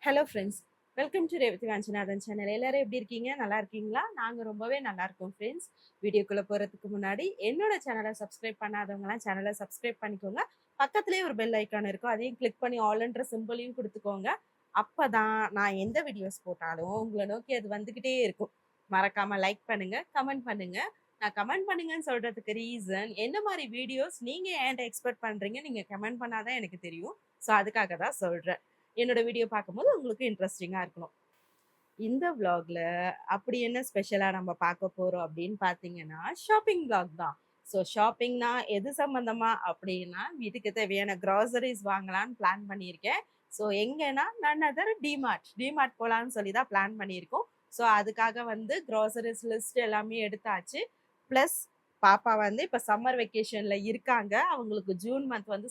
Hello friends, welcome to Revathi Vanchinathan channel. எல்லாரும் எப்படி இருக்கீங்க? நல்லா இருக்கீங்களா? நாங்கள் ரொம்பவே நல்லா இருக்கோம் ஃப்ரெண்ட்ஸ். வீடியோக்குள்ளே போகிறதுக்கு முன்னாடி என்னோட சேனலை சப்ஸ்கிரைப் பண்ணாதவங்களாம் சேனலை சப்ஸ்கிரைப் பண்ணிக்கோங்க. பக்கத்துலேயே ஒரு பெல் ஐக்கான் இருக்கும், அதையும் கிளிக் பண்ணி ஆல்ன்ற சிம்பிளையும் கொடுத்துக்கோங்க. அப்போ தான் நான் எந்த வீடியோஸ் போட்டாலும் உங்களை நோக்கி அது வந்துக்கிட்டே இருக்கும். மறக்காமல் லைக் பண்ணுங்கள், கமெண்ட் பண்ணுங்கள். நான் கமெண்ட் பண்ணுங்கன்னு சொல்கிறதுக்கு ரீசன், என்ன மாதிரி வீடியோஸ் நீங்கள் என்கிட்ட எக்ஸ்பெக்ட் பண்ணுறீங்க, நீங்கள் கமெண்ட் பண்ணாதான் எனக்கு தெரியும். ஸோ அதுக்காக தான் சொல்கிறேன். என்னோட வீடியோ பார்க்கும்போது உங்களுக்கு இன்ட்ரெஸ்டிங்காக இருக்கணும். இந்த விளாக்ல அப்படி என்ன ஸ்பெஷலாக நம்ம பார்க்க போகிறோம் அப்படின்னு பார்த்தீங்கன்னா, ஷாப்பிங் விளாக் தான். ஸோ ஷாப்பிங்னா எது சம்மந்தமா அப்படின்னா, வீட்டுக்கு தேவையான க்ராசரிஸ் வாங்கலான்னு பிளான் பண்ணியிருக்கேன். ஸோ எங்கன்னா நன் அதர் டிமார்ட் போகலான்னு சொல்லி தான் பிளான் பண்ணியிருக்கோம். ஸோ அதுக்காக வந்து க்ராசரிஸ் லிஸ்ட் எல்லாமே எடுத்தாச்சு. ப்ளஸ் பாப்பா வந்து இப்போ சம்மர் வெக்கேஷனில் இருக்காங்க. அவங்களுக்கு ஜூன் மந்த் வந்து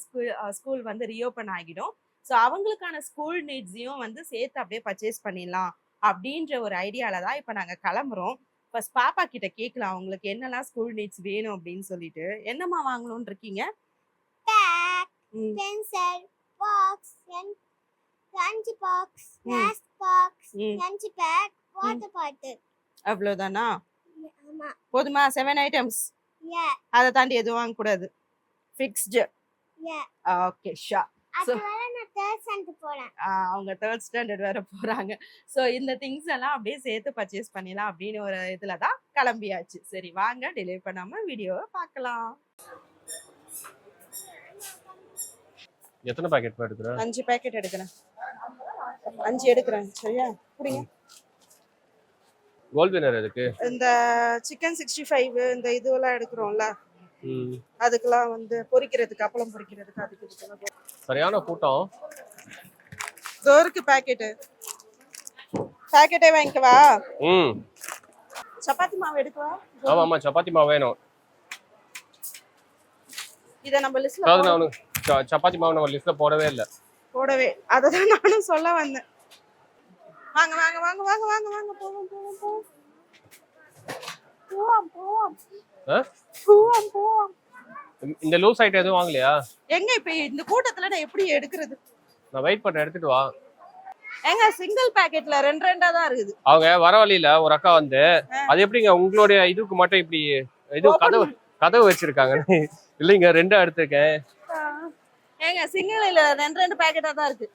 ஸ்கூல் வந்து ரீஓப்பன் ஆகிடும். ஸோ அவங்களுக்கான ஸ்கூல் நீட்ஸையும் வந்து சேர்த்து அப்படியே பர்ச்சேஸ் பண்ணிடலாம் அப்படின்ற ஒரு ஐடியாவில் தான் இப்போ நாங்கள் கிளம்புறோம். ஃபர்ஸ்ட் பாப்பா கிட்ட கேட்கலாம் அவங்களுக்கு என்னெல்லாம் ஸ்கூல் நீட்ஸ் வேணும் அப்படின்னு சொல்லிட்டு. என்னம்மா வாங்கணும்னு இருக்கீங்க? Pencil box, lunch box, snacks box, lunch bag, water bottle. அவ்வளோதானா? ஆமா. போதுமா? 7 ஐட்டம்ஸ். அதை தாண்டி எதுவும் வாங்கக்கூடாது. ஃபிக்ஸ்டு. ஓகே ஷா. அவங்க தேர்ட் ஸ்டாண்டர்ட் வேற போறாங்க. ஸோ இந்த திங்ஸ் எல்லாம் அப்படியே சேர்த்து பர்ச்சேஸ் பண்ணிடலாம் அப்படின்னு ஒரு இதுல தான் கிளம்பியாச்சு. சரி வாங்க, டிலே பண்ணாம வீடியோவை பார்க்கலாம். எத்தனை பாக்கெட் எடுக்கிறேன்? 5 பாக்கெட் எடுக்கிறேன். 5 எடுக்கிறேன். சரியா? புரியுங்க. கோல்ட் வினர் எதுக்கு? இந்த சிக்கன் 65 இந்த இதுவெல்லாம் எடுக்கிறோம்ல, அதுக்கெல்லாம் வந்து பொரிக்கிறதுக்கு, அப்பளம் பொரிக்கிறதுக்கு, அதுக்கு சரியான கூட்டம். தோருக்கு பாக்கெட்டே வாங்கிக்கவா? சப்பாத்தி மாவு எடுக்கவா? ஆமா சப்பாத்தி மாவு வேணும். இத நம்ம லிஸ்ட்ல சப்பாத்தி மாவு நம்ம லிஸ்ட்ல போடவே இல்ல. அததான் நானும் சொல்ல வந்தேன். வாங்க வாங்க வாங்க வாங்க வாங்க வாங்க போவோம் போவோம் போவோம் போவோம் போவோம் போவோம். இந்த லூஸ் ஐட்டம் எதுவும் வாங்கலையா? எங்க இப்ப இந்த கூட்டத்துல நான் எப்படி எடுக்கிறது? நான் வெயிட் பண்ண எடுத்துட்டு வா. எங்க சிங்கிள் பாக்கெட்ல 2 தான் இருக்குது. அவங்க வர வழியில ஒரு அக்கா வந்து, அது எப்படிங்க உங்களுடைய இதுக்கு மட்டும் இப்படி இது கதவு வச்சிருக்காங்க? இல்லைங்க 2 எடுத்துருக்கேன். ஏங்க சிங்கிள் இல்ல 2 பாக்கெட்டா தான் இருக்கு.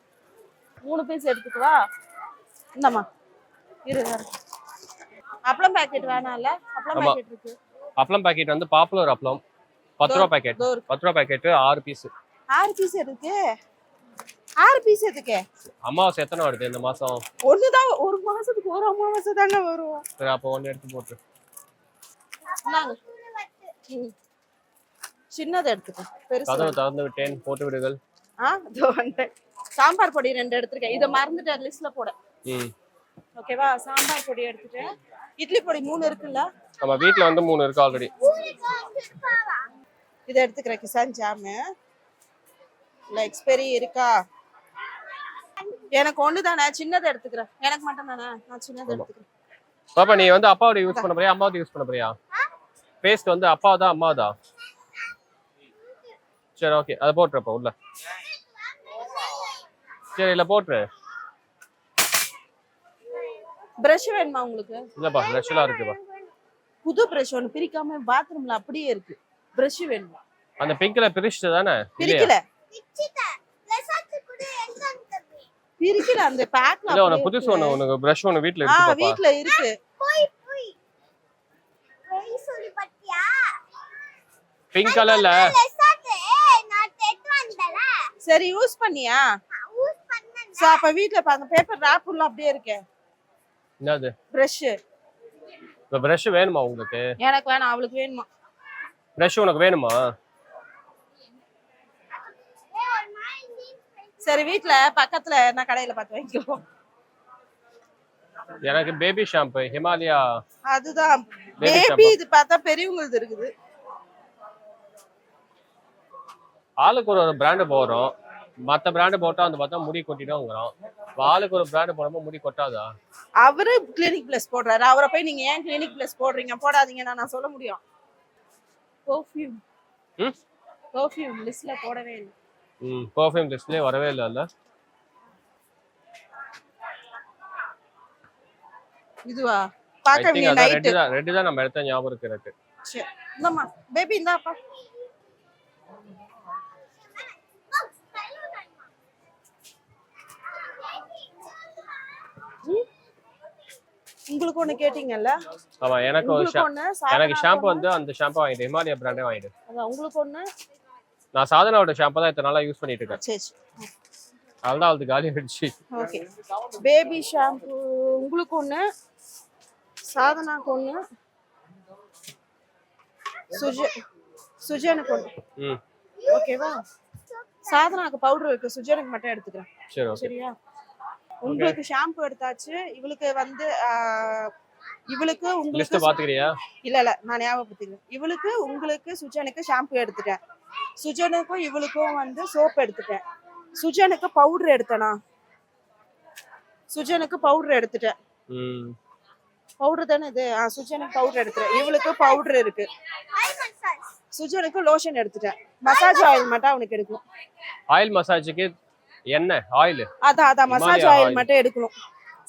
3 பீஸ் எடுத்துக்கவா? இந்தம்மா இருங்க. அப்பளம் பாக்கெட் வேணாம்ல? அப்பளம் பாக்கெட் இருக்கு. அப்பளம் பாக்கெட் வந்து பாப்புலர் அப்பளம் 10 ரூபாய் பாக்கெட். 10 ரூபாய் பாக்கெட் 6 பீஸ். 6 பீஸ் இருக்கு. 6 பீஸ் எதுக்கு? அமாவாசை எத்தனை வருது இந்த மாசம்? ஒண்ணுதான். ஒரு மாசத்துக்கு ஒரு அமாவாசை தாங்க வரும். சரி அப்ப ஒன்னு எடுத்து போட்டு. சின்னதை எடுத்துக்கோ. பெருசு கதவு திறந்து விட்டேன், போட்டு விடுங்கள். இதோ வந்துட்டேன். சாம்பார் பொடி 2 எடுத்துருக்கேன். இதை மறந்துட்டேன் லிஸ்ட்ல போட. ஓகேவா? சாம்பார் பொடி எடுத்துட்டேன். இட்லி பொடி 3 இருக்குல்ல? நம்ம வீட்ல வந்து 3 இருக்கு ஆல்ரெடி. இதை எடுத்துக்கிறேன். கிசான் ஜாமு இல்ல எக்ஸ்பைரி இருக்கா? எனக்கு ஒண்ணு தானே, சின்னதை எடுத்துக்கிறேன். எனக்கு மட்டும் தானே, நான் சின்னதை எடுத்துக்கிறேன். பாப்பா நீ வந்து அப்பாவோட யூஸ் பண்ண போறியா அம்மாவோட யூஸ் பண்ண போறியா? பேஸ்ட் வந்து அப்பாவதா அம்மாவதா? சரி ஓகே, அதை போட்டுறப்ப உள்ள. சரி இல்ல போட்டுரு. பிரஷ் வேணுமா உங்களுக்கு? இல்லப்பா பிரஷ் எல்லாம் இருக்குப்பா. புது பிரஷ் ஒன்னு பிரிக்காம பாத்ரூம்ல அப்படியே இருக்கு. பிரஷ் வேணுமா? அந்த பிங்க்ல பிரிச்சிட்டு தானே? பிரிக்கல. பிரிக்கல அந்த பேக்ல. இல்ல உனக்கு புதுசு ஒன்னு உனக்கு பிரஷ் ஒன்னு வீட்ல இருக்கு பாப்பா. வீட்ல இருக்கு. போய் சொல்லி பத்தியா? பிங்க் கலர்ல நான் டெட் வந்தல. சரி யூஸ் பண்ணியா? யூஸ் பண்ணேன். சோ அப்ப வீட்ல பாருங்க பேப்பர் ராப் உள்ள அப்படியே இருக்கு. என்னது? பிரஷ். இந்த பிரஷ் வேணுமா உங்களுக்கு? எனக்கு வேணாம், அவளுக்கு வேணுமா? பிரஷ் உனக்கு வேணுமா? சரி வீட்ல பக்கத்துல நான் கடையில பார்த்து வாங்கிக்கோ. எனக்கு பேபி ஷாம்பு ஹிமாலயா. அதுதான் பேபி. இது பார்த்தா பெரியவங்களுக்கு இருக்குது. ஆளுக்கு ஒரு பிராண்ட் போடுறோம். மத்த பிராண்ட் போட்டா அந்த பார்த்தா முடி கொட்டிடும்ங்கறோம். ஆளுக்கு ஒரு பிராண்ட் போடும்போது முடி கொட்டாதா? அவரு கிளினிக் பிளஸ் போடுறாரு. அவரை போய் நீங்க ஏன் கிளினிக் பிளஸ் போடுறீங்க, போடாதீங்க நான் சொல்ல முடியும்? பெர்ஃப்யூம் லிஸ்ட்ல போடவே இல்லை. பெர்ஃப்யூம் லிஸ்ட்லயே வரவே இல்ல. இதுவா ஐ பார்க்க திங்க் அதான் நைட்டு. ரெட் தான் நம்ம எடுத்த ஞாபகம் இருக்கு எனக்கு. சரி இந்தம்மா பேபி இந்தாப்பா. உங்களுக்கு ஒண்ணு கேட்டீங்கல்ல? ஆமா எனக்கு ஒரு உங்களுக்கு ஒண்ணு எனக்கு சாதனா ஷாம்பு வந்து அந்த ஷாம்பு வாங்கிடு, ஹிமாலயா பிராண்டே வாங்கிடு. அதான் உங்களுக்கு ஒண்ணு. நான் சாதனாவோட ஷாம்பு தான் இத்தனை நாளா யூஸ் பண்ணிட்டு இருக்கேன். சரி சரி அதுதான் அது காலி ஆயிடுச்சு. ஓகே. பேபி ஷாம்பு உங்களுக்கு ஒண்ணு, சாதனாக்கு ஒண்ணு, சுஜனுக்கு ஒண்ணு. ம் ஓகேவா? சாதனாக்கு பவுடர் இருக்கு, சுஜனுக்கு மட்டும் எடுத்துக்கிறேன். சரி ஓகே. சரியா? உங்களுக்கு ஷாம்பு எடுத்தாச்சு. இவளுக்கு வந்து இவளுக்கு லிஸ்ட் உங்களுக்கு பாத்துக்கிறியா? இல்ல நான் ஞாபகப்படுத்திக்கிறேன். இவளுக்கு உங்களுக்கு சுஜனுக்கு ஷாம்பு எடுத்துட்டேன். சுஜனுக்கும் இவளுக்கும் வந்து சோப் எடுத்துட்டேன். சுஜனுக்கு பவுடர் எடுத்தனா? சுஜனுக்கு பவுடர் எடுத்துட்டேன். ம் பவுடர் தானே இது? சுஜனுக்கு பவுடர் எடுத்துட்டேன். இவளுக்கு பவுடர் இருக்கு. சுஜனுக்கு லோஷன் எடுத்துட்டேன். மசாஜ் ஆயில் மட்டும் அவனுக்கு எடுக்கணும். ஆயில் மசாஜுக்கு எண்ணெய் ஆயில். அதான் மசாஜ் Himalaya ஆயில் oil. மட்டும் எடுக்கணும்.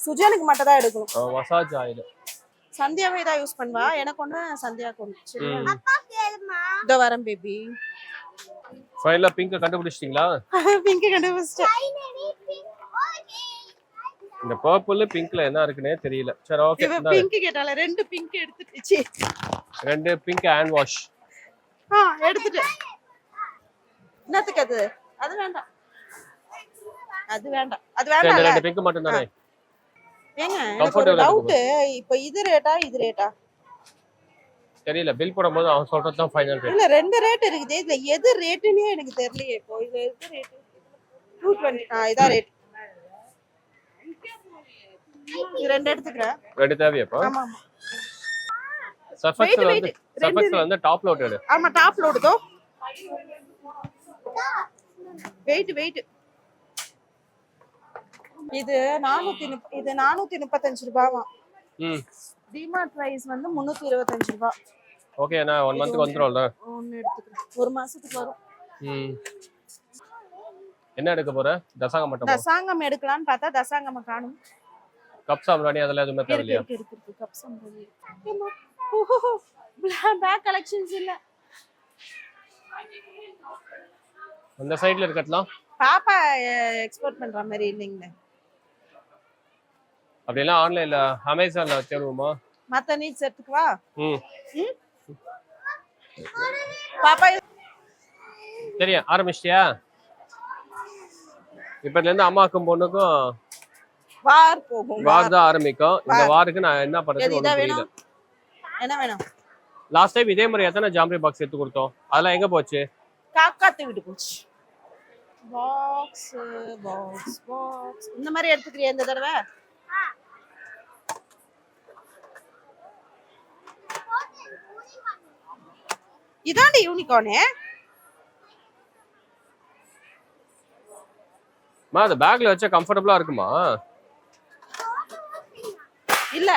சுஜனுக்கு மட்டும் தான் எடுக்கணும். Massage oil. சந்தியாவே தான் யூஸ் பண்ணுவா. எனக்கு ஒண்ணு, சந்தியாக்கு ஒண்ணு. சரியா? அப்பா கேளுமா. இதோ வரேன் பேபி. ஃபைனலா பிங்க் கண்டுபிடிச்சிட்டீங்களா? பிங்க் கண்டுபிடிச்சிட்டேன். Finally pink. ஓகே. இந்த பர்பிள் பிங்க்ல என்ன இருக்குன்னே தெரியல. சரி ஓகே. இவ பிங்க் கேட்டால ரெண்டு பிங்க் எடுத்துச்சு. ரெண்டு பிங்க் ஹேண்ட் வாஷ். எடுத்துட்டேன். என்னத்துக்கு அது? அது வேண்டாம். அது வேண்டாம். அது சரி வேண்டாம். ரெண்டு பிங்க் மட்டும் தானே. ஏங்க எனக்கு Comfort ஒரு level டவுட். இப்போ இது ரேட்டா இது ரேட்டா? தெரியல, பில் போடும்போது அவன் சொல்றது தான் ஃபைனல் ரேட். இல்ல ரெண்டு ரேட் இருக்குது. இதுல எது ரேட்னே எனக்கு தெரியலையே. இப்போ இது எது ரேட்? 220. இதான் ரேட். இது ரெண்டு எடுத்துக்கிறேன். ரெண்டு தேவையாப்பா? ஆமா ஆமா. சர்ஃபெக்சல் வந்து wait. சர்ஃபெக்சல் வந்து டாப் லோட் எடு. ஆமா டாப் லோடு தோ. வெயிட். இது 435 ரூபாவா? ம் டிமார்ட் பிரைஸ் வந்து 325 ரூபாய். ஓகே, நான் 1 மந்த்க்கு வந்துரும்ல. ஒன்னு எடுத்துக்கிறேன். ஒரு மாசத்துக்கு வரும். ம் என்ன எடுக்க போற? தசாங்கம் மட்டும். தசாங்கம் எடுக்கலாம்னு பார்த்தா தசாங்கம் காணும். கப் சாம்பிராணி அதெல்லாம் எதுவுமே தேவையில்லையா? இருக்கு கப் சாம்பிராணி. பேக் கலெக்ஷன்ஸ் இல்ல. அந்த சைடுல இருக்கட்லாம். பாப்பா எக்ஸ்போர்ட் பண்ற மாதிரி இல்லைங்க. அப்படிலாம் ஆன்லைன்ல அமேசான்ல தேடுவோமா? மத்த நீட்ஸ் எடுத்துக்கவா? ம் பாப்பா சரியா ஆரம்பிச்சிட்டியா? இப்பல இருந்து அம்மாக்கும் பொண்ணுக்கும் வார் போகும். வார் தான் ஆரம்பிக்கும். இந்த வாருக்கு நான் என்ன பண்றது எது ஒண்ணும் வேணும்? புரியல. என்ன வேணும்? லாஸ்ட் டைம் இதே மாதிரி எத்தனை ஜாம்பரி பாக்ஸ் எடுத்து கொடுத்தோம்? அதெல்லாம் எங்க போச்சு? காக்காத்து விட்டு போச்சு. பாக்ஸ் இந்த மாதிரி எடுத்துக்கிறியா இந்த தடவை? இதாண்டி யூனிகார்னே. மா அந்த பேக்ல வச்சா கம்ஃபர்ட்டபிளா இருக்குமா? இல்ல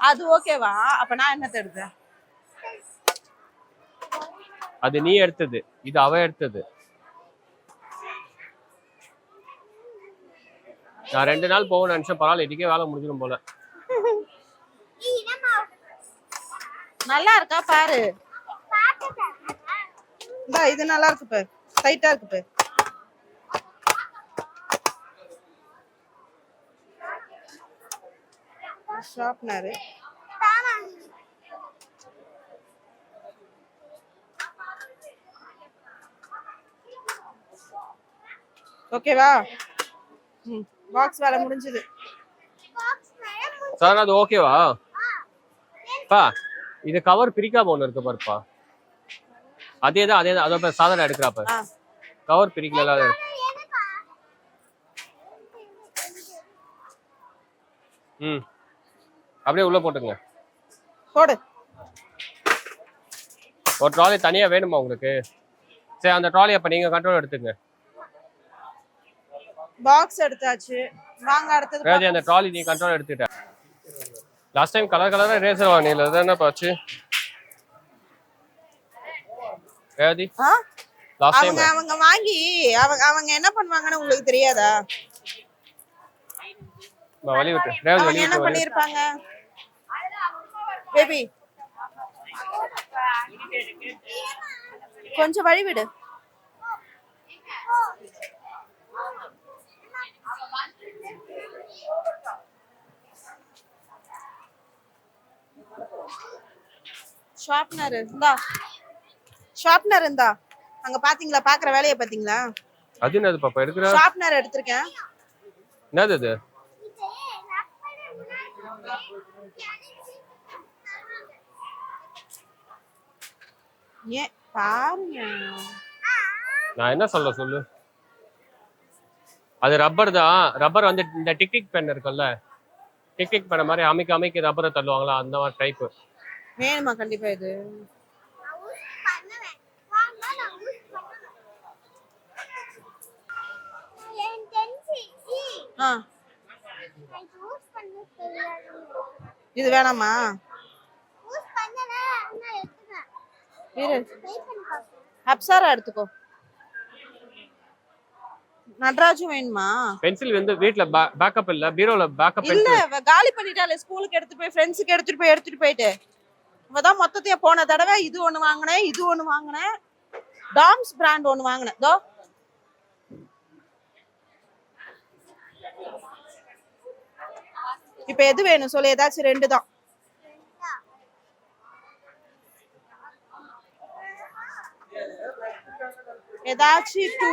அது ஓகேவா? அப்ப நான் என்ன எடுத்தேன்? அது நீ எடுத்தது, இது அவ எடுத்தது. நான் 2 நாள் போகணும்னு நினைச்சேன். பரவாயில்ல, இதுக்கே வேலை முடிஞ்சிடும் போல. நல்லா இருக்கா பாரு. இது நல்லா இருக்கு பாரு. டைட்டா இருக்கு பாரு. ஷார்ப்னர். ஓகேவா? பாக்ஸ் வேலை முடிஞ்சது. சார் அது ஓகேவா? பா இது கவர் பிரிக்காம ஒண்ணு இருக்கு பாருப்பா. அதேதான் அதோட சாதாரண எடுக்கிறப்ப கவர் பிரிக்கல. ம் அப்படியே உள்ள போட்டுங்க. போடு. ஒரு ட்ராலி தனியா வேணுமா உங்களுக்கு? சரி அந்த ட்ராலி அப்ப நீங்க கண்ட்ரோல் எடுத்துங்க. பாக்ஸ் எடுத்தாச்சு. வாங்க அடுத்தது. ரேஜி அந்த ட்ராலி நீ கண்ட்ரோல் எடுத்துட்ட. லாஸ்ட் டைம் கலரா ரேசர் வாங்கினீல, அது என்ன பாச்சு? ரேஜி லாஸ்ட் டைம் அவங்க வாங்கி அவங்க என்ன பண்ணுவாங்கன்னு உங்களுக்கு தெரியாதா? வலி விட்டு ரேஜி அவங்க வலி என்ன விட்டு பண்ணிருப்பாங்க? பேபி கொஞ்சம் வழி விடு. ஷார்ப்னர் இந்தா, ஷார்ப்னர் இந்தா. அங்க பாத்தீங்களா, பாக்குற வேலையை பாத்தீங்களா? அது என்னது பாப்பா எடுக்கிற? ஷார்ப்னர் எடுத்திருக்கேன். என்னது அது? ஏன் பாருங்க, நான் என்ன சொல்ல சொல்லு. அது ரப்பர் தான். ரப்பர் வந்து இந்த டிக் பென் இருக்குல்ல, டிக் பென் மாதிரி அமைக்க அமைக்க ரப்பரை தள்ளுவாங்களா, அந்த மாதிரி டைப் வேணுமா? கண்டிப்பா இது ஆ, இது வேணாமா? இரு, அப்சாரா எடுத்துக்கோ. நடராஜும் வேணுமா? பென்சில் வந்து வீட்ல பேக்கப் இல்ல, பீரோல பேக்கப் இல்ல, காலி பண்ணிட்டாலே. ஸ்கூலுக்கு எடுத்துட்டு போய் ஃப்ரெண்ட்ஸுக்கு எடுத்துட்டு போயிட்டு இவதான் மொத்தத்தையும் போன தடவை இது ஒண்ணு வாங்கினேன், இது ஒண்ணு வாங்கினேன், டாம்ஸ் பிராண்ட் ஒண்ணு வாங்கினேன். தோ இப்ப எது வேணும் சொல்லு, ஏதாச்சும் ரெண்டு தான். ஏதாச்சும் டூ.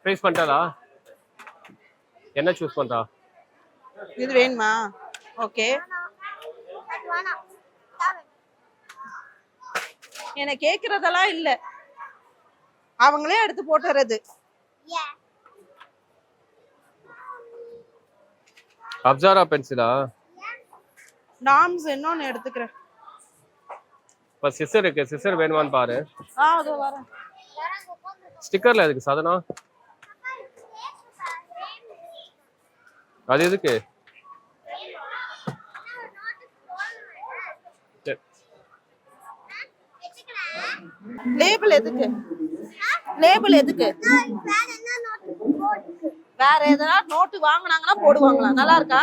ப்ரைஸ் பண்ணிட்டாளா? என்ன சூஸ் பண்றா? இது வேணுமா? ஓகே, என்ன கேக்குறதெல்லாம் இல்ல, அவங்களே எடுத்து போட்டுறது. அப்சாரா பென்சிலா? டாம்ஸ் இன்னொன்னு எடுத்துக்கிறேன். இப்ப சிசர் இருக்கு, சிசர் வேணுமான்னு பாரு. அதோ வரேன். ஸ்டிக்கர்ல எதுக்கு சாதனா? அது எதுக்கு? லேபிள் எதுக்கு? லேபிள் எதுக்கு? வேற எதனா நோட்டு வாங்குனாங்கன்னா போடுவாங்களா? நல்லா இருக்கா?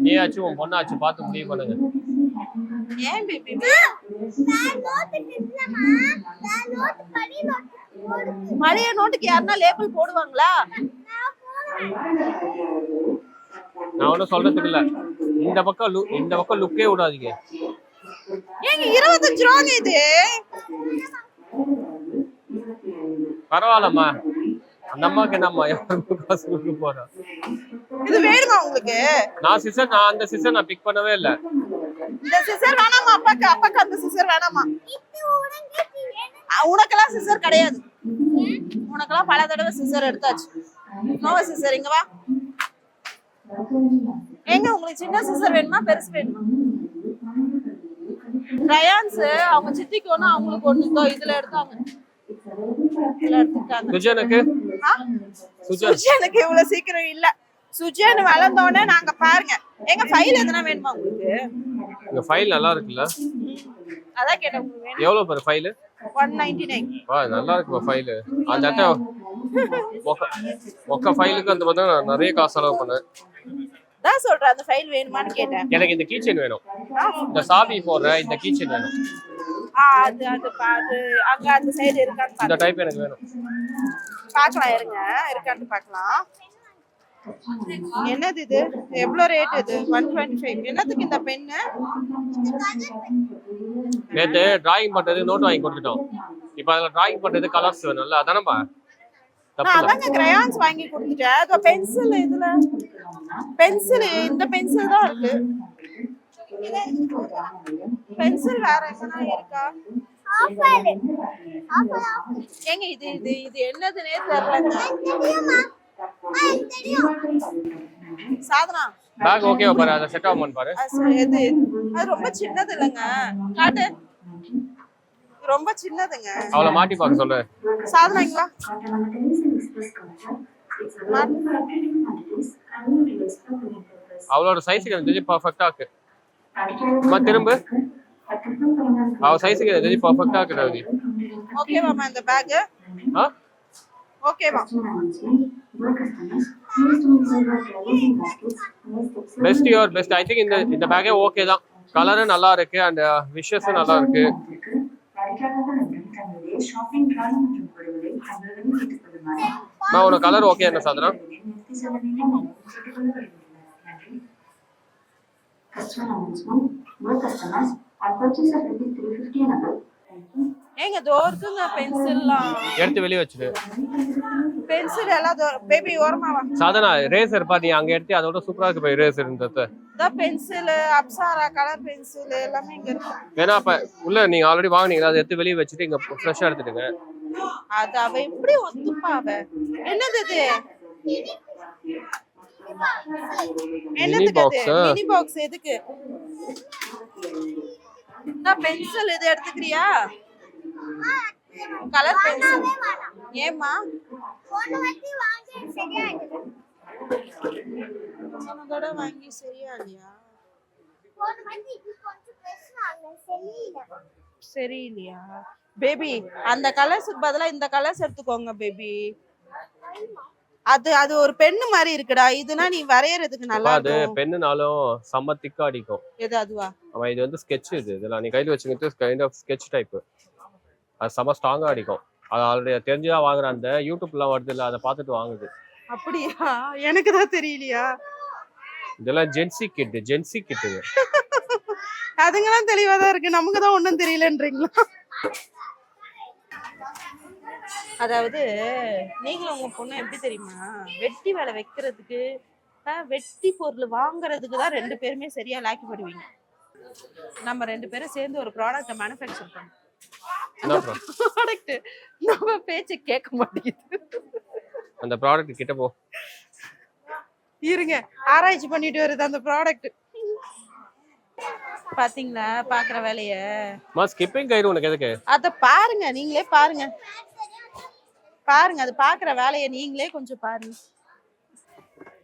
நீயாச்சும் உன் பொண்ணாச்சும் பார்த்து முடிவு பண்ணுங்க. ஏன் பேபி? பழைய நோட்டுக்கு யாருன்னா லேபிள் போடுவாங்களா? நான் ஒன்னும் சொல்றதுக்கு இல்ல. இந்த பக்கம் லுக்கே விடாதீங்க. ஏங்க 25 ரூபாங்க இது. பரவாயில்லம்மா, அந்த அம்மாக்கு என்னம்மா எவ்வளவு காசு கொடுக்க போறா? இது வேணுமா உங்களுக்கு? நான் அந்த சிசர் நான் பிக் பண்ணவே இல்ல. இந்த சிசர் வேணாமா? அப்பாக்கு அந்த சிசர் வேணாமா? உனக்கெல்லாம் சிசர் கிடையாது. உனக்கெல்லாம் பல தடவை சிசர் எடுத்தாச்சு. நோவா சிசர் இங்க வா. ஏங்க உங்களுக்கு சின்ன சிசர் வேணுமா, பெருசு வேணுமா? கிரையான்ஸ் அவங்க சித்திக்கு ஒண்ணு, அவங்களுக்கு ஒண்ணு. இதோ இதுல எடுத்தாங்க. சுஜனுக்கு இவ்வளவு சீக்கிரம் இல்ல. சுஜன் வளர்ந்தோடனே நாங்க பாருங்க. எங்க ஃபைல் எதனா வேணுமா உங்களுக்கு? இந்த ஃபைல் நல்லா இருக்குல்ல, அதான் கேட்டேன். உங்களுக்கு வேணும்? எவ்வளவு பேர் ஃபைல்? 199. வா, நல்லா இருக்குப்பா ஃபைல். அந்த ஒக்க ஃபைலுக்கு அந்த மாதிரி நான் நிறைய காசு செலவு பண்ணேன். தான் சொல்றேன், அந்த ஃபைல் வேணுமான்னு கேட்டேன். எனக்கு இந்த கீச்சன் வேணும். இந்த சாவி போடுற இந்த கீச்சன் வேணும். அது அங்க அந்த சைடு இருக்கான்னு இந்த டைப் எனக்கு வேணும். பார்க்கலாம், இருங்க, இருக்கான்னு பார்க்கலாம். என்னது இது? எவ்வளவு ரேட் இது? 125. என்னதுக்கு இந்த பென்னு? நேத்து டிராயிங் பண்றது நோட் வாங்கி கொடுத்துட்டோம். இப்ப அதுல டிராயிங் பண்றது கலர்ஸ் வேணும்ல, அதானப்பா? அதாங்க கிரையான்ஸ் வாங்கி கொடுத்துட்டேன். அது பென்சில், இதுல பென்சில் இந்த பென்சில் தான் இருக்கு. பென்சில் வேற எங்கனா இருக்கா? ஏங்க இது என்னதுன்னே தெரியல. சாதனா பேக் ஓகேவா பாரு, அத செட் ஆகுமான்னு பாரு. அது ரொம்ப சின்னது இல்லங்க, காட்டு. ரொம்ப சின்னதுங்க. அவளை மாட்டி பார்க்க சொல்லு. சாதனாங்களா? அவளோட சைஸுக்கு எனக்கு பர்ஃபெக்ட்டா இருக்கு. திரும்ப அவ சைஸுக்கு எனக்கு பர்ஃபெக்ட்டா இருக்கு ரவி. ஓகேவாமா இந்த பேக்? ஓகேவா? Best your best. I think இந்த பேக்கே ஓகே தான். கலரும் நல்லா இருக்கு அண்ட் விஷஸும் நல்லா இருக்கு. உனக்கு கலர் ஓகே என்ன சாதனா? ஏங்க தோ இருக்குங்க பென்சில்லாம். எடுத்து வெளிய வச்சிரு. பென்சில் எல்லாம் பேபி ஓரமா வா. சாதனா ரேசர் பாத்தி அங்க எடுத்து அதோட சூப்பரா இருக்கு போய் ரேசர்ன்றது. த பென்சில் அப்சாரா கலர் பென்சில் எல்லாமே இங்க இருக்கு. வேணா அப்ப உள்ள நீங்க ஆல்ரெடி வாங்குனீங்க அதை எடுத்து வெளிய வச்சிட்டு இங்க ஃப்ரெஷ்ஷா எடுத்துடுங்க. அது அவ எப்படி ஒத்துப்பாவ? என்னது இது? என்னதுக்கு அது? மினி பாக்ஸ் எதுக்கு? நான் பென்சில் இது எடுத்துக்கிறியா? Colour pencil. ஏம்மா? போனதோட வாங்கி சரியா இல்லையா? சரியில்லையா? பேபி அந்த கலர்ஸ்க்கு பதிலா இந்த கலர்ஸ் எடுத்துக்கோங்க பேபி. அது ஒரு பென்னு மாதிரி இருக்குடா. இதுனா நீ வரையறதுக்கு நல்லா இருக்கும். அது பென்னுனாலும் செம்ம திக்கா அடிக்கும். எது அதுவா? அவன் இது வந்து ஸ்கெட்ச் இதெல்லாம் நீ கையில வச்சுக்கிட்டு கைண்ட் ஆஃப் ஸ்கெட்ச் டைப். அது செம்ம ஸ்ட்ராங்கா அடிக்கும். அது ஆல்ரெடி தெரிஞ்சுதான் வாங்குற. அந்த யூடியூப்லாம் வருது இல்ல, அதை பார்த்துட்டு வாங்குது. அப்படியா? எனக்கு தான் தெரியலையா? இதெல்லாம் ஜென்சி கிட்டுங்க. அதுங்கெல்லாம் தெளிவாதான் இருக்கு, நமக்கு தான் ஒன்றும் தெரியலன்றீங்களா? அதாவது நீங்களும் உங்க பொண்ணு எப்படி தெரியுமா, வெட்டி வேலை வைக்கிறதுக்கு வெட்டி பொருள் வாங்குறதுக்கு தான் ரெண்டு பேருமே சரியா லாக்கி பண்ணுவீங்க. நம்ம ரெண்டு பேரும் சேர்ந்து ஒரு ப்ராடக்ட்டை மேனுஃபேக்சர் பண்ணோம். அந்த ப்ராடக்ட் நம்ம பேச்ச கேட்க மாட்டேங்குது. அந்த ப்ராடக்ட் கிட்ட போ. இருங்க, ஆராய்ச்சி பண்ணிட்டு வருது அந்த ப்ராடக்ட். பாத்தீங்களா பாக்குற வேலைய? ஸ்கிப்பிங் கயிறு உனக்கு எதுக்கு? அத பாருங்க, நீங்களே பாருங்க. அது பாக்குற வேலைய நீங்களே கொஞ்சம் பாருங்க.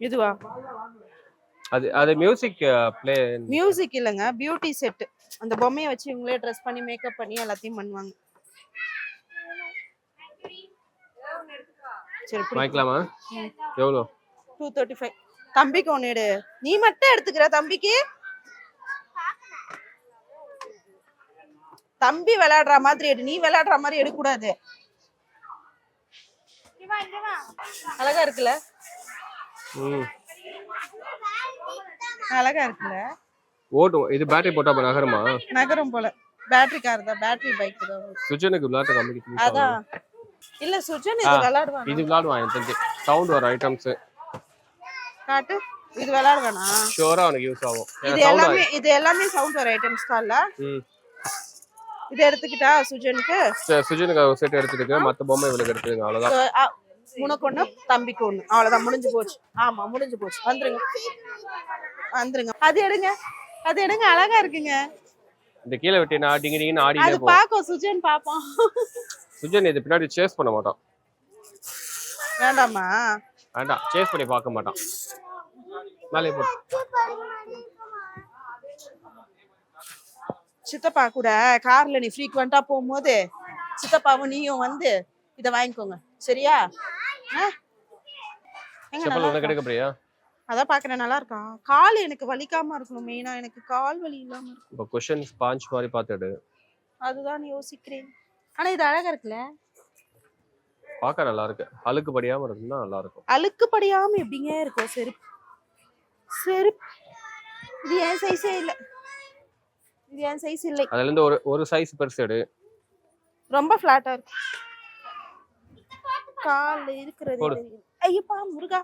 இதுவா? அது மியூசிக் இல்லங்க, பியூட்டி செட். அந்த பொம்மையை வச்சு இவங்களே ட்ரெஸ் பண்ணி மேக்கப் பண்ணி எல்லாத்தையும் பண்ணுவாங்க. சரி வாங்கிக்கலாமா? எவ்வளோ? 235. தம்பிக்கு ஒன்னு எடு. நீ மட்டும் எடுத்துக்கிற தம்பிக்கு? தம்பி விளையாடுற மாதிரி எடு, நீ விளையாடுற மாதிரி எடுக்க கூடாது. அழகா இருக்குல்ல? அழகா இருக்குல்ல? ஓடும். இது பேட்டரி போட்டா நகருமா? நகரும் போல. பேட்டரி கார் தான், பேட்டரி பைக் தான். சுஜனுக்கு விளையாட்டு கம்மிக்கு. அதான் இல்ல சுஜன் இது விளையாடுவான். இது விளையாடுவான் எனக்கு. சவுண்ட் வர ஐட்டம்ஸ் காட்டு. இது விளையாடுவானா? ஷூரா உனக்கு யூஸ் ஆகும். இது எல்லாமே சவுண்ட் வர ஐட்டம்ஸ் தான் இல்ல? இது எடுத்துக்கிட்டா சுஜனுக்கு ஒரு செட் எடுத்துட்டு மத்த பொம்மை இவளுக்கு எடுத்துங்க. அவ்வளவுதான். உனக்கு ஒண்ணு தம்பிக்கு ஒண்ணு, அவ்வளவுதான், முடிஞ்சு போச்சு. ஆமா முடிஞ்சு போச்சு. வந்துருங்க. அது எடுங்க, அழகா இருக்குங்க. இந்த கீழே விட்டேனா டிங்கிடிங்கன்னு ஆடிட்டே அது பாக்கும் சுஜன் பாப்போம். சுஜன் இது பின்னாடி சேஸ் பண்ண மாட்டான். வேண்டாமா? வேண்டாம், சேஸ் பண்ணி பார்க்க மாட்டான். மேலே போ. சித்தப்பா கூட கார்ல நீ ஃப்ரீக்வெண்டா போகும்போது சித்தப்பாவும் நீயும் வந்து இத வாங்கிக்கோங்க, சரியா? அதான் பாக்குறேன், நல்லா இருக்கா? கால் எனக்கு வலிக்காம இருக்கணும், மெயினா எனக்கு கால் வலி இல்லாம இருக்கும். இப்போ குஷன் ஸ்பாஞ்ச் மாதிரி பாத்துடு. அதுதான் யோசிக்கிறேன். ஆனா இது அழகா இருக்குல்ல? பாக்க நல்லா இருக்கு. அழுக்கு படியாம இருந்தா நல்லா இருக்கும். அழுக்கு படியாம எப்படிங்க இருக்கும்? சரி இது என் சைஸே இல்ல. அதுல இருந்து ஒரு சைஸ் பெருசு எடு. ரொம்ப ஃபிளாட்டா இருக்கு. கால்ல இருக்குறது. ஐயப்பா முருகா.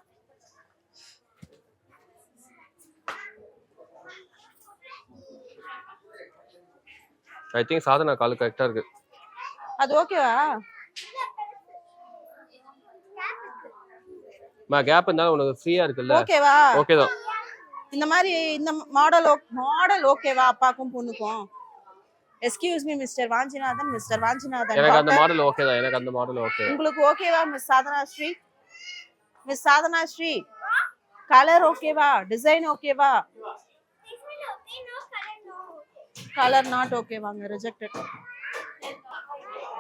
ஐ திங்க் சாதனா கால் கரெக்ட்டா இருக்கு. அது ஓகேவா? கேப் இருந்தாலும் உனக்கு ஃப்ரீயா இருக்குல்ல? ஓகேவா? ஓகே தான். இந்த மாதிரி இந்த மாடல் ஓகேவா அப்பாக்கும் பொண்ணுக்கும்? Excuse me mister Vanchinathan. எனக்கு அந்த மாடல் ஓகே தான். எனக்கு அந்த மாடல் ஓகே. உங்களுக்கு ஓகேவா மிஸ் சாதனா ஸ்ரீ? கலர் ஓகேவா? டிசைன் ஓகேவா? கலர் நாட் ஓகேவாங்க, ரிஜெக்டட்.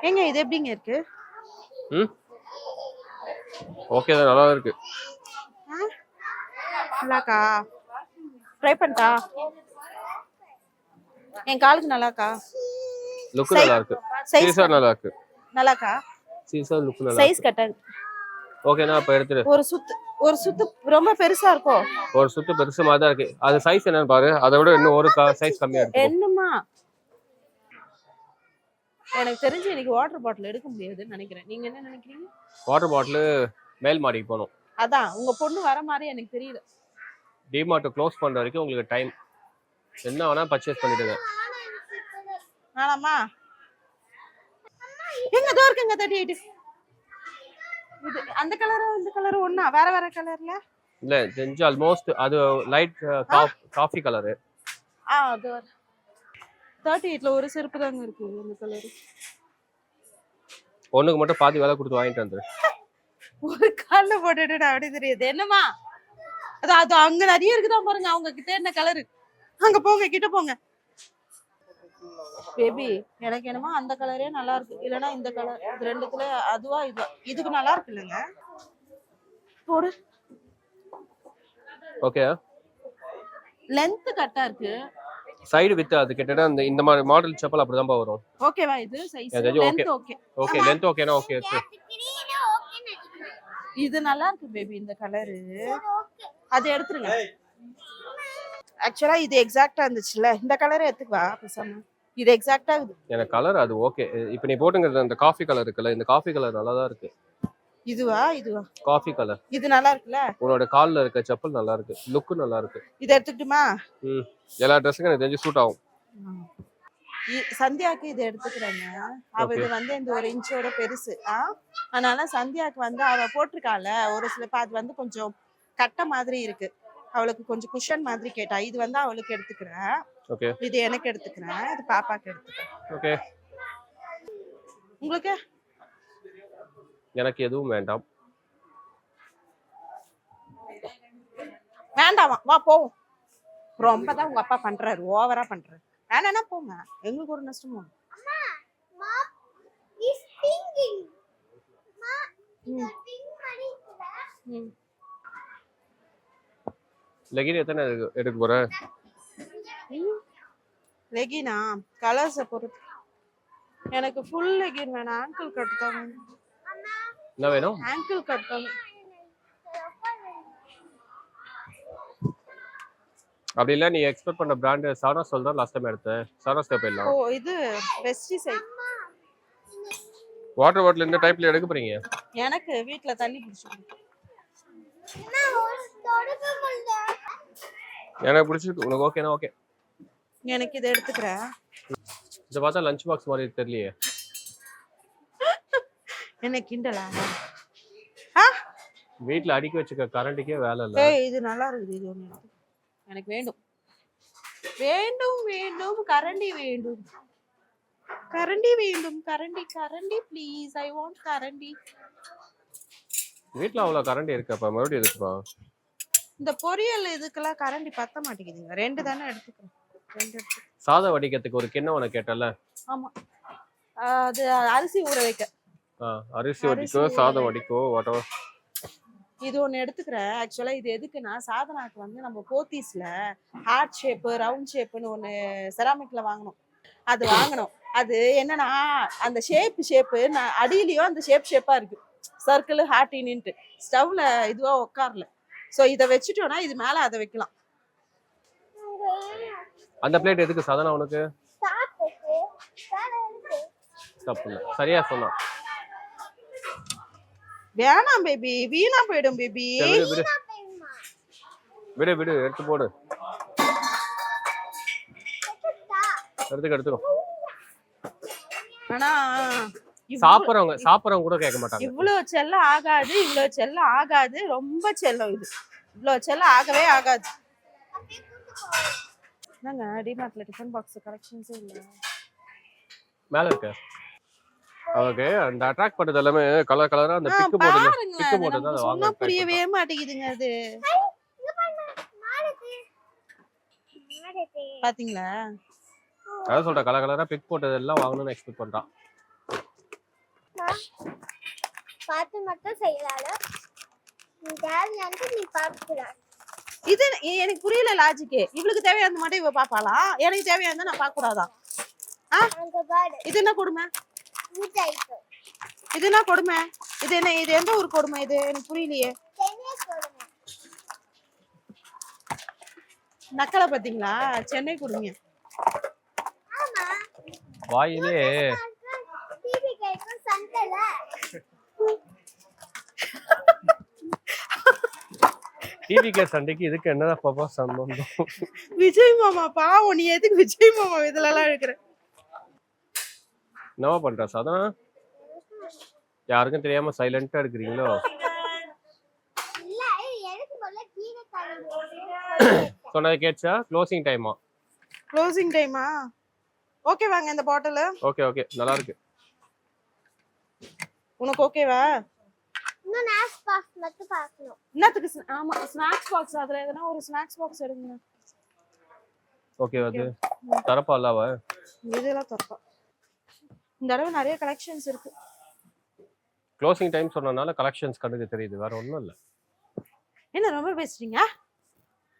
ஏங்க இது எப்படிங்க இருக்கு? ஓகே தான், நல்லா இருக்கு. நல்லாக்கா? ட்ரை பண்ணிட்டா? என் காலுக்கு நல்லாக்கா? லுக் நல்லா இருக்கு. சைஸ் சீசர் நல்லா இருக்கு. நல்லாக்கா? சீசர் லுக் நல்லா சைஸ் இருக்கு. கட்டல். ஓகேனா அப்ப எடுத்துரு. ஒரு சுத்து ரொம்ப பெருசா இருக்கும். ஒரு சுத்து பெருசு மாதிரி தான் இருக்கு. அது சைஸ் என்னன்னு பாரு. அதை விட இன்னும் ஒரு சைஸ் கம்மியா இருக்கு. என்னமா? எனக்கு தெரிஞ்சு இன்னைக்கு வாட்டர் பாட்டில் எடுக்க முடியாதுன்னு நினைக்கிறேன். நீங்க என்ன நினைக்கிறீங்க? வாட்டர் பாட்டில் மேல் மாடிக்கு போகணும். அதான் உங்க பொண்ணு வர மாதிரி எனக்கு தெரியல. டிமார்ட் க்ளோஸ் பண்ற வரைக்கும் உங்களுக்கு டைம். என்ன வேணா பர்ச்சேஸ் பண்ணிடுங்க. வேணாமா? எங்க டோர் இருக்குங்க 38. இது அந்த கலரும் இந்த கலரும் ஒண்ணா? வேற வேற கலர்ல? இல்ல தெரிஞ்சு ஆல்மோஸ்ட் அது லைட் காஃபி கலரு. அது 38ல ஒரு செருப்பு தாங்க இருக்கு இந்த கலர். ஒண்ணுக்கு மட்டும் பாதி விலை கொடுத்து வாங்கிட்டு வந்துரு. ஒரு கால்ல போட்டுட்டு அப்படி தெரியுது. என்னமா? அது அங்க நிறைய இருக்குதான் பாருங்க. அவங்க கிட்ட என்ன கலரு? அங்க போங்க, கிட்ட போங்க. பேபி எனக்கு என்னமோ அந்த கலரே நல்லா இருக்கு. இல்லனா இந்த கலர். இது ரெண்டுத்துல அதுவா இதுக்கு நல்லா இருக்கு இல்லங்க? போடு. ஓகே. லெந்த் கரெக்ட்டா இருக்கு. சைடு வித் அது கிட்டட இந்த மாதிரி மாடல் செப்பல் அப்படிதான் வரும். ஓகேவா இது size? Length okay. Okay length ஓகேனா ஓகே. இது நல்லா இருக்கு பேபி இந்த கலர். அது எடுத்துருங்க. ஆக்சுவலா இது எக்ஸாக்ட்டா இருந்துச்சுல. இந்த கலரே எடுத்துவா பேசாம. இது எக்ஸாக்ட்டா இது. எனக்கு கலர் அது ஓகே. இப்போ நீ போட்டுங்கிறது அந்த காஃபி கலர் இருக்குல, இந்த காஃபி கலர் நல்லா தான் இருக்கு. இதுவா? Coffee colour. இது நல்லா இருக்குல? உன்னோட கால்ல இருக்க செப்பல் நல்லா இருக்கு. லுக் நல்லா இருக்கு. இத எடுத்துட்டுமா? எல்லா ட்ரெஸ்ஸுக்கும் எனக்கு தெரிஞ்சு சூட் ஆகும். சந்தியாக்கு இது எடுத்துக்கிறேங்க. அவ இது வந்து இந்த 1 இன்ச்சோட பெருசு. அதனால சந்தியாக்கு வந்து அவ போட்டிருக்கால ஒரு சில பாது வந்து கொஞ்சம் கட்ட மாதிரி இருக்கு. அவளுக்கு கொஞ்சம் குஷன் மாதிரி கேட்டா. இது வந்து அவளுக்கு எடுத்துக்கிறேன். ஓகே. இது எனக்கு எடுத்துக்கிறேன். இது பாப்பாக்கு எடுத்துக்கிறேன். ஓகே. உங்களுக்கு? எனக்கு எதுவும் வேண்டாம். வேண்டாமா? வா போவோம். ரொம்ப தான் உங்க அப்பா பண்றாரு. ஓவரா பண்றாரு. வேணானா போங்க. எங்களுக்கு ஒரு நஷ்டமும். Ma is thinking. Ma think பண்ணிட்டல. லெகின் எத்தனை எடுக்க போற? லெகினா கலர்ஸ் பொறுத்து. எனக்கு ஃபுல் லெகின் வேணாம். ஆங்கிள் கட் தான் வேணும். என்ன வேணும்? ஆங்கிள் கட் தான். அப்படி இல்ல நீ எக்ஸ்பெக்ட் பண்ண பிராண்ட் சாரா சொல்றா லாஸ்ட் டைம் எடுத்தேன். சாரா ஸ்டெப் இல்ல. ஓ இது வெஸ்டி சைடு. வாட்டர் பாட்டில் இந்த டைப்ல எடுக்க போறீங்க? எனக்கு வீட்ல தண்ணி பிடிச்சிருக்கு. எனக்கு பிடிச்சிருக்கு. உனக்கு ஓகேனா ஓகே. எனக்கு இத எடுத்துக்கறேன். இத பார்த்தா லஞ்ச் பாக்ஸ் மாதிரி தெரியலையே. என்ன கிண்டலா? வீட்ல அடிக்க வச்சுக்க கரண்டிக்கே வேலை இல்ல. ஏய் இது நல்லா இருக்குது. இது ஒண்ணு எனக்கு வேண்டும். கரண்டி வேண்டும். கரண்டி ப்ளீஸ். ஐ வாண்ட் கரண்டி. வீட்ல அவ்வளவு கரண்டி இருக்கப்ப மறுபடியும் எதுக்குப்பா? இந்த பொரியல் இதுக்கெல்லாம் கரண்டி பத்த மாட்டேங்குதுங்க. 2 தானே எடுத்துக்கிறேன். 2 எடுத்து. சாதம் வடிக்கிறதுக்கு ஒரு கிண்ணம் உனக்கு கேட்டல? ஆமா. அது அரிசி ஊற வைக்க. அரிசி வடிக்கோ சாதம் வடிக்கோ வாட்டோ. இது ஒன்று எடுத்துக்கிறேன். ஆக்சுவலாக இது எதுக்குன்னா சாதனாக்கு வந்து நம்ம போத்தீஸ்ல ஹார்ட் ஷேப்பு ரவுண்ட் ஷேப்புன்னு ஒன்று செராமிக்ல வாங்கணும். அது என்னன்னா அந்த ஷேப்பு நான் அடியிலையும் அந்த ஷேப்பா இருக்கு. சர்க்கிள் ஹார்டின்ட்டு ஸ்டவ்ல இதுவா உட்காரல. ஸோ இதை வச்சுட்டோம்னா இது மேல அதை வைக்கலாம். அந்த பிளேட் எதுக்கு சாதனா உனக்கு? தப்பு இல்லை, சரியா சொன்னா. வேணாம் பேபி, வீணா போயிடும் பேபி. விடு எடுத்து போடு. எடுத்துக்கோ. ஆனா சாப்பிடுறவங்க கூட கேட்க மாட்டாங்க. இவ்வளவு செல்லம் ஆகாது. ரொம்ப செல்லம் இது. இவ்வளவு செல்லம் ஆகவே ஆகாது. என்னங்க டிமார்ட்ல டிஃபன் பாக்ஸ் கலெக்ஷன்ஸே இல்ல. மேல இருக்கு. ஓகே, அந்த அட்ராக்ட் பண்றது எல்லாமே கலர் கலரா அந்த பிக் போடுது. அத வாங்க புரியவே மாட்டேங்குதுங்க அது. பாத்தீங்களா? அத சொல்ற கலர் கலரா பிக் போட்டது எல்லாம் வாங்கணும்னு எக்ஸ்பெக்ட் பண்றான். பார்த்து மட்டும் செய்யலாம்ல. நீ தேவையானது நீ பார்க்கக்கூடாது. இது எனக்கு புரியல லாஜிக்கே. இவளுக்கு தேவையானது மட்டும் இவ பாப்பாளா, எனக்கு தேவையானது நான் பார்க்க கூடாதா? அங்க பாரு. இது என்ன கொடுமை? ஊட்டாயிட்டு. இது என்ன கொடுமை? இது என்ன? இது எந்த ஊர் கொடுமை? இது எனக்கு புரியலையே. சென்னை கொடுங்க. நக்கலை பாத்தீங்களா? சென்னை கொடுங்க. ஆமா. வாயிலே டிவி கேட்கும் சண்டல. டிவிகே சண்டைக்கு இதுக்கு என்னடா பாப்பா சம்பந்தம்? விஜய் மாமா பாவம், நீ எதுக்கு விஜய் மாமா இதுல எல்லாம் இருக்கிற? என்னவா பண்ற சாதனா? யாருக்கும் தெரியாம சைலண்டா இருக்கிறீங்களோ? இல்ல எனக்கு முதல்ல கீழே தள்ளி. சொன்னது கேட்சா? க்ளோசிங் டைமா? க்ளோசிங் டைமா? ஓகே வாங்க இந்த பாட்டில். ஓகே ஓகே, நல்லா இருக்கு. உனக்கு ஓகேவா? இன்னும் ஸ்நாக்ஸ் பாக்ஸ் மட்டும் பார்க்கணும். என்னத்துக்கு? ஆமா ஸ்நாக்ஸ் பாக்ஸ். அதுல எதனா ஒரு ஸ்நாக்ஸ் பாக்ஸ் எடுங்க. ஓகே அது தரப்பா இல்லாவ? இதெல்லாம் தரப்பா. இந்த தடவை நிறைய கலெக்ஷன்ஸ் இருக்கு. க்ளோசிங் டைம் சொன்னனால கலெக்ஷன்ஸ் கண்ணுக்கு தெரியுது, வேற ஒண்ணும் இல்ல. என்ன ரொம்ப பேசுறீங்க?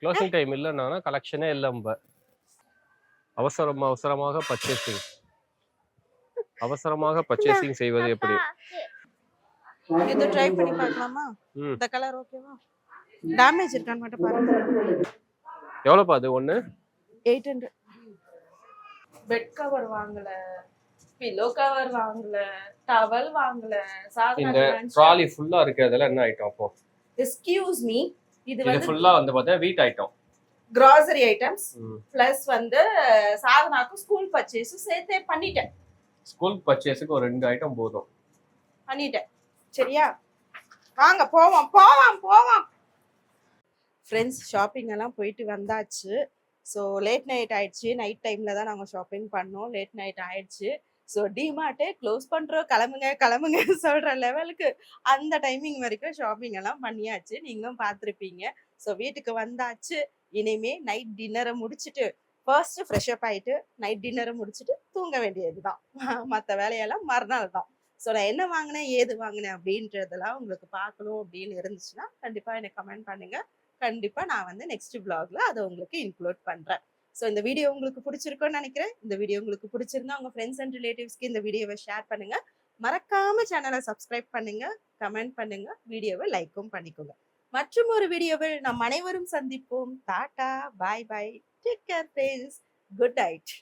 க்ளோசிங் டைம் இல்லைன்னா கலெக்ஷனே இல்ல. அவசரமாக பர்ச்சேசிங். அவசரமாக பர்ச்சேசிங் செய்வது எப்படி? இது ட்ரை பண்ணி பார்க்கலாமா? இந்த கலர் ஓகேவா? டேமேஜ் இருக்கான்னு மட்டும் பாருங்க. எவ்வளவுப்பா அது? ஒண்ணு 800. பெட் கவர் வாங்கல, பில்லோ கவர் வாங்கல, டவல் வாங்கல, இந்த ட்ராலி ஃபுல்லா இருக்கு. அதெல்லாம் என்ன ஐட்டம் அப்போ? எக்ஸ்கியூஸ் மீ, இது இது ஃபுல்லா வந்து பார்த்தா வீட் ஐட்டம், grocery items பிளஸ் வந்து சாதனாக்கு ஸ்கூல் பர்ச்சேஸ் சேர்த்தே பண்ணிட்டேன். ஸ்கூல் பர்ச்சேஸ்க்கு ஒரு 2 ஐட்டம் போதும். பண்ணிட்டேன் சரியா? வாங்க போவோம் போவோம் போவோம். ஃப்ரெண்ட்ஸ் ஷாப்பிங் எல்லாம் போயிட்டு வந்தாச்சு. ஸோ லேட் நைட் ஆயிடுச்சு. நைட் டைம்ல தான் நாங்கள் ஷாப்பிங் பண்ணோம். லேட் நைட் ஆயிடுச்சு. ஸோ டிமார்ட்டே க்ளோஸ் பண்ணுறோம், கிளம்புங்க கிளம்புங்க சொல்கிற லெவலுக்கு அந்த டைமிங் வரைக்கும் ஷாப்பிங் எல்லாம் பண்ணியாச்சு. நீங்களும் பார்த்துருப்பீங்க. ஸோ வீட்டுக்கு வந்தாச்சு. இனிமே நைட் டின்னரை முடிச்சுட்டு ஃபர்ஸ்ட் ஃப்ரெஷ் அப் ஆயிட்டு நைட் டின்னரை முடிச்சுட்டு தூங்க வேண்டியது தான். மற்ற வேலையெல்லாம் மறுநாள் தான். ஸோ நான் என்ன வாங்கினேன் ஏது வாங்கினேன் அப்படின்றதெல்லாம் உங்களுக்கு பார்க்கணும் அப்படின்னு இருந்துச்சுன்னா கண்டிப்பாக எனக்கு கமெண்ட் பண்ணுங்க. கண்டிப்பாக நான் வந்து நெக்ஸ்ட் vlogல அதை உங்களுக்கு இன்க்ளூட் பண்ணுறேன். ஸோ இந்த வீடியோ உங்களுக்கு பிடிச்சிருக்குன்னு நினைக்கிறேன். இந்த வீடியோ உங்களுக்கு பிடிச்சிருந்தா உங்கள் ஃப்ரெண்ட்ஸ் அண்ட் ரிலேட்டிவ்ஸ்க்கு இந்த வீடியோவை ஷேர் பண்ணுங்க. மறக்காம சேனலை சப்ஸ்கிரைப் பண்ணுங்க, கமெண்ட் பண்ணுங்க, வீடியோவை லைக்கும் பண்ணிக்கோங்க. மற்றும் ஒரு வீடியோவில் நாம் அனைவரும் சந்திப்போம். டாடா, bye bye, take care friends, good night.